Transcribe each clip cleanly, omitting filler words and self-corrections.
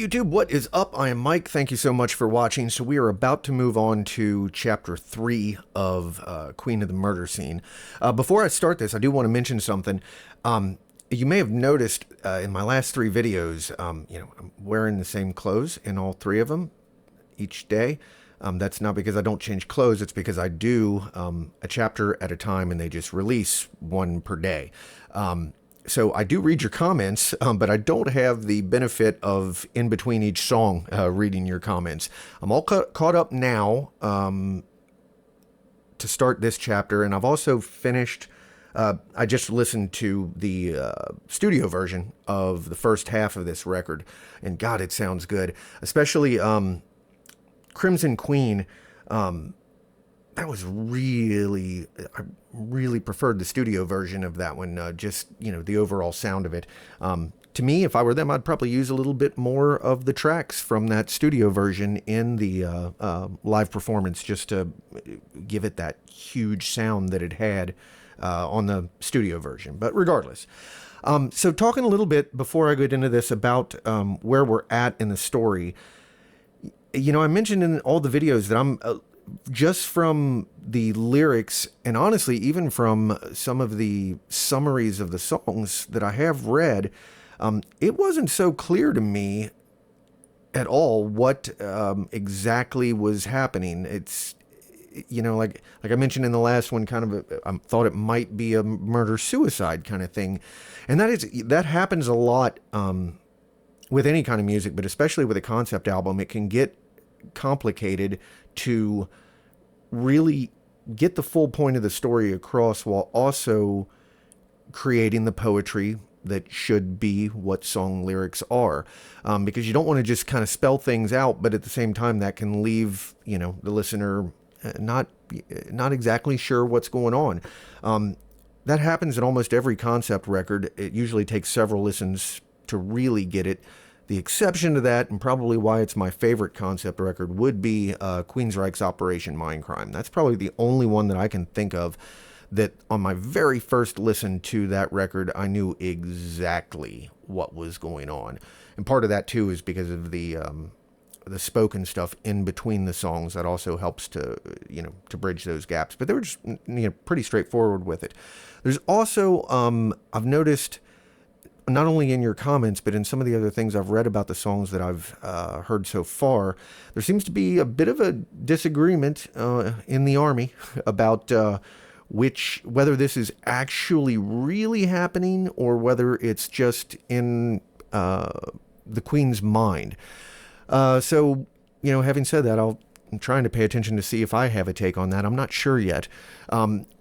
YouTube, what is up? I am Mike. Thank you so much for watching. So we are about to move on to Chapter 3 of Queen of the Murder Scene. Before I start this, I do want to mention something. You may have noticed in my last 3 videos, I'm wearing the same clothes in all 3 of them each day. That's not because I don't change clothes. It's because I do a chapter at a time and they just release one per day. So I do read your comments, but I don't have the benefit of in between each song reading your comments. I'm all caught up now to start this chapter, and I've also finished. I just listened to the studio version of the first half of this record, and God, it sounds good. Especially Crimson Queen. That was really, I really preferred the studio version of that one, just, the overall sound of it. To me, if I were them, I'd probably use a little bit more of the tracks from that studio version in the live performance, just to give it that huge sound that it had on the studio version. But regardless, so talking a little bit before I get into this about where we're at in the story, I mentioned in all the videos that I'm... just from the lyrics, and honestly, even from some of the summaries of the songs that I have read, it wasn't so clear to me at all what exactly was happening. It's, like I mentioned in the last one, kind of I thought it might be a murder-suicide kind of thing. And that happens a lot with any kind of music, but especially with a concept album. It can get complicated to really get the full point of the story across while also creating the poetry that should be what song lyrics are, because you don't want to just kind of spell things out, but at the same time that can leave the listener not exactly sure what's going on. That happens in almost every concept record. It usually takes several listens to really get it. The exception to that, and probably why it's my favorite concept record, would be Queensryche's Operation Mindcrime. That's probably the only one that I can think of that on my very first listen to that record, I knew exactly what was going on. And part of that, too, is because of the spoken stuff in between the songs. That also helps to, to bridge those gaps. But they were just, pretty straightforward with it. There's also, I've noticed... not only in your comments, but in some of the other things I've read about the songs that I've heard so far, there seems to be a bit of a disagreement in the Army about whether this is actually really happening or whether it's just in the Queen's mind. So, having said that, I'm trying to pay attention to see if I have a take on that. I'm not sure yet.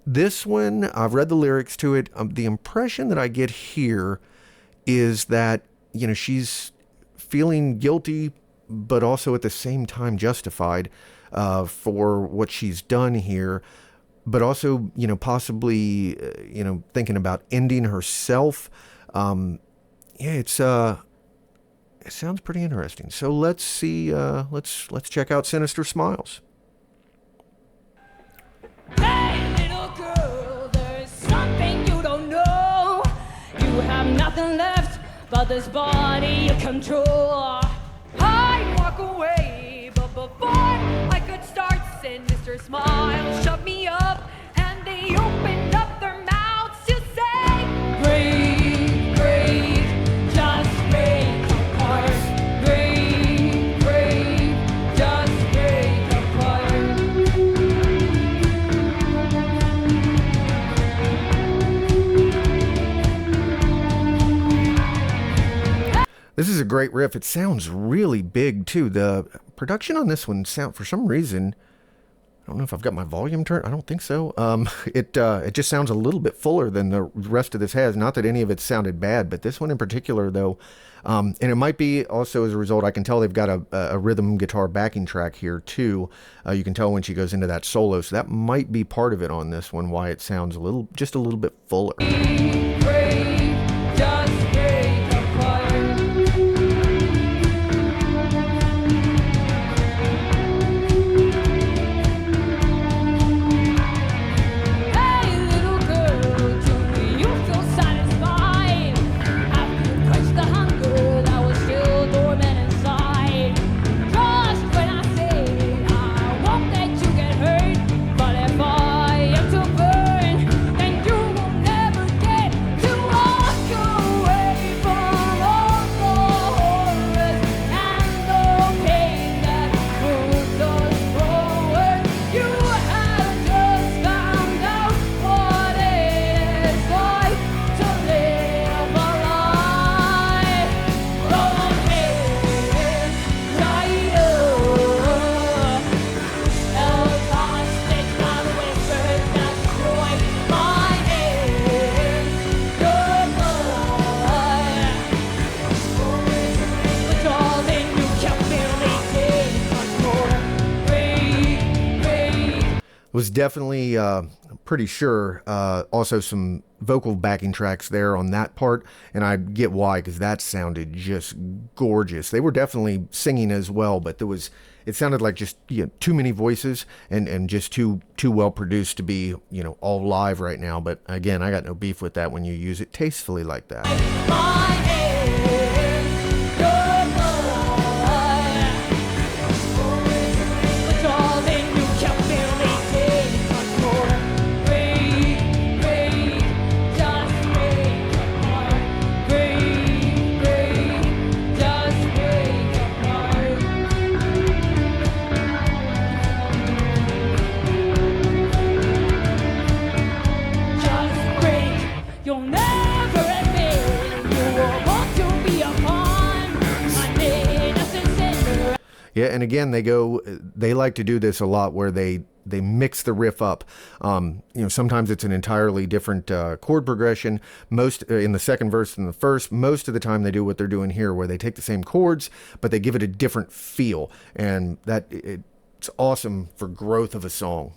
This one, I've read the lyrics to it. The impression that I get here is that, she's feeling guilty, but also at the same time justified for what she's done here, but also, possibly, thinking about ending herself. It sounds pretty interesting. So let's see, let's check out Sinister Smiles. Hey, little girl, there's something you don't know. You have nothing left but this body you control. I'd walk away, but before I could start, Sinister Smiles shut me up, and they opened up their mouths to say, breathe, breathe, just break apart. Breathe, breathe, just break apart. This is a great riff. It sounds really big too. The production on this one for some reason, I don't know if I've got my volume turned. I don't think so. It just sounds a little bit fuller than the rest of this has. Not that any of it sounded bad, but this one in particular, though, and it might be also as a result. I can tell they've got a rhythm guitar backing track here too. You can tell when she goes into that solo, so that might be part of it on this one. Why it sounds just a little bit fuller. Satisfied after you quenched the hunger that was still dormant inside. Was definitely pretty sure also some vocal backing tracks there on that part, and I get why, because that sounded just gorgeous. They were definitely singing as well, but it sounded like just too many voices and just too well produced to be all live right now. But again, I got no beef with that when you use it tastefully like that. Yeah, and again, they like to do this a lot where they mix the riff up. Sometimes it's an entirely different chord progression. Most in the second verse than the first. Most of the time, they do what they're doing here, where they take the same chords, but they give it a different feel, and it's awesome for growth of a song.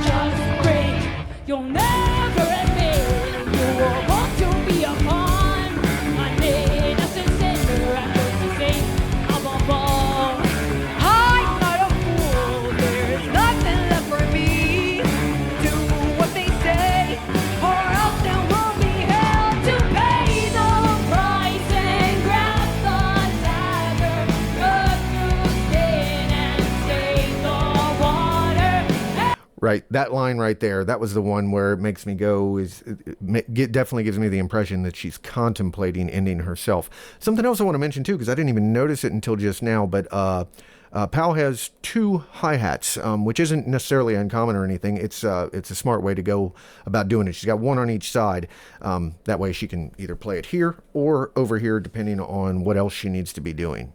Just break. You'll never admit you will want to be a pawn. I need a sincere and to say I'm a ball. I'm not a fool. There's nothing left for me. Do what they say, or else there will be hell to pay the price and grab the dagger, cut through skin and save the water. Right, that line right there, that was the one where it makes me go, definitely gives me the impression that she's contemplating ending herself. Something else I want to mention too, because I didn't even notice it until just now, but Pal has two hi-hats, which isn't necessarily uncommon or anything. It's a smart way to go about doing it. She's got one on each side. That way she can either play it here or over here, depending on what else she needs to be doing.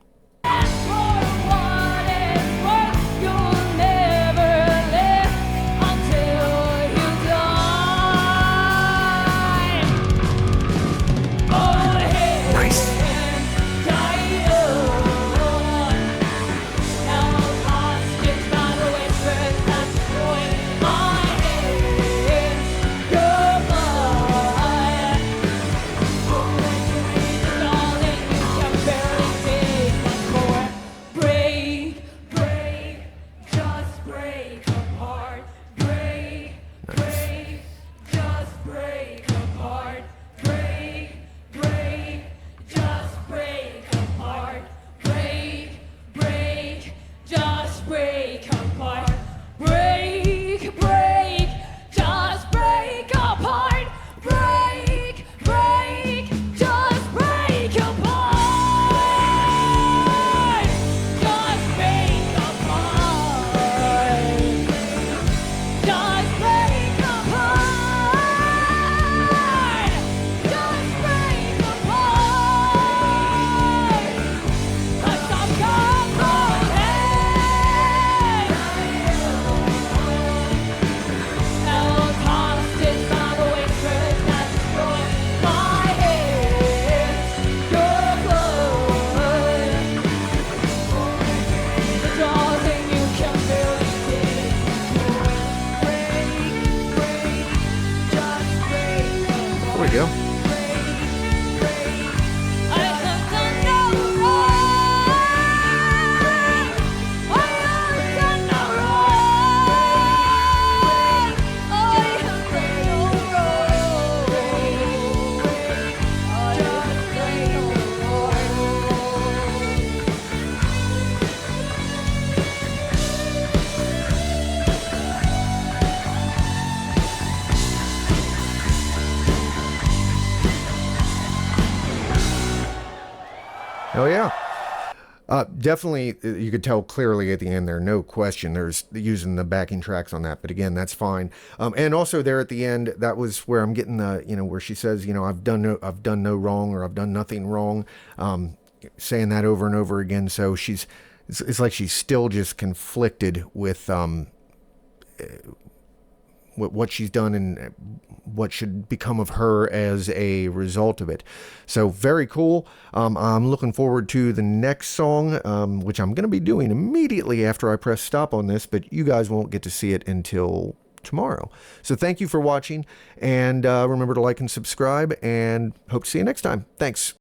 Oh yeah. Definitely, you could tell clearly at the end there, no question. There's using the backing tracks on that, but again, that's fine. And also there at the end, that was where I'm getting the, where she says, I've done no wrong, or I've done nothing wrong, saying that over and over again. So it's like she's still just conflicted with what she's done and what should become of her as a result of it. So very cool. I'm looking forward to the next song, which I'm going to be doing immediately after I press stop on this, but you guys won't get to see it until tomorrow. So thank you for watching, and remember to like and subscribe, and hope to see you next time. Thanks.